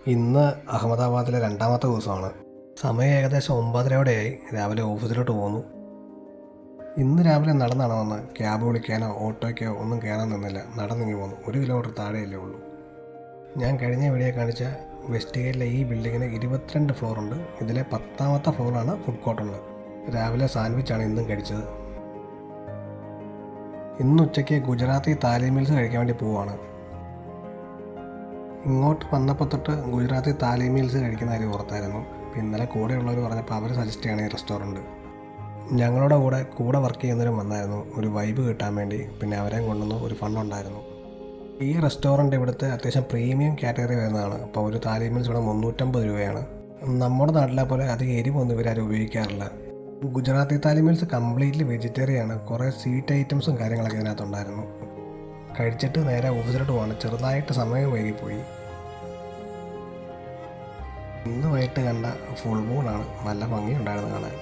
ഇന്ന് അഹമ്മദാബാദിലെ രണ്ടാമത്തെ ദിവസമാണ്. സമയം ഏകദേശം 9:30 രാവിലെ ഓഫീസിലോട്ട് പോന്നു. ഇന്ന് രാവിലെ നടന്നാണ് വന്ന്. ക്യാബ് വിളിക്കാനോ ഓട്ടോയ്ക്കോ ഒന്നും കയറാൻ നിന്നില്ല. നടന്നിങ്ങി പോന്നു. 1 കിലോമീറ്റർ താഴെയല്ലേ ഉള്ളൂ. ഞാൻ കഴിഞ്ഞ വീഡിയോ കാണിച്ച വെസ്റ്റ് ഗേറ്റിലെ ഈ ബിൽഡിങ്ങിന് 22 ഫ്ലോറുണ്ട്. ഇതിലെ 10ാമത്തെ ഫ്ലോറാണ് ഫുഡ് കോർട്ടുള്ളത്. രാവിലെ സാൻഡ്വിച്ചാണ് ഇന്നും കഴിച്ചത്. ഇന്ന് ഉച്ചയ്ക്ക് ഗുജറാത്തി താലി മീൽസ് കഴിക്കാൻ വേണ്ടി പോവാണ്. ഇങ്ങോട്ട് വന്നപ്പോൾ തൊട്ട് ഗുജറാത്തി താലി മീൽസ് കഴിക്കുന്ന കാര്യം ഓർത്തായിരുന്നു. ഇന്നലെ കൂടെയുള്ളവർ പറഞ്ഞപ്പോൾ അവർ സജസ്റ്റ് ചെയ്യണം ഈ റെസ്റ്റോറൻറ്റ്. ഞങ്ങളുടെ കൂടെ വർക്ക് ചെയ്യുന്നവരും വന്നായിരുന്നു, ഒരു വൈബ് കിട്ടാൻ വേണ്ടി. പിന്നെ അവരെയും കൊണ്ടുവന്നു, ഒരു ഫണ്ടുണ്ടായിരുന്നു. ഈ റെസ്റ്റോറൻറ്റ് ഇവിടുത്തെ അത്യാവശ്യം പ്രീമിയം കാറ്റഗറി വരുന്നതാണ്. അപ്പോൾ ഒരു താലി മീൽസ് ഇവിടെ 350 രൂപയാണ്. നമ്മുടെ നാട്ടിലെ പോലെ അധികം എരിവൊന്നും ഇവരാരും ഉപയോഗിക്കാറില്ല. ഗുജറാത്തി താലി മീൽസ് കംപ്ലീറ്റ്ലി വെജിറ്റേറിയനാണ്. കുറേ സ്വീറ്റ് ഐറ്റംസും കാര്യങ്ങളൊക്കെ ഇതിനകത്തുണ്ടായിരുന്നു. കഴിച്ചിട്ട് നേരെ ഓഫീസിലോട്ട് പോകണം. ചെറുതായിട്ട് സമയം വൈകിപ്പോയി. ഇന്ന് വൈകിട്ട് കണ്ട ഫുൾ മൂണാണ്. നല്ല ഭംഗിയുണ്ടായിരുന്നു കാണാൻ.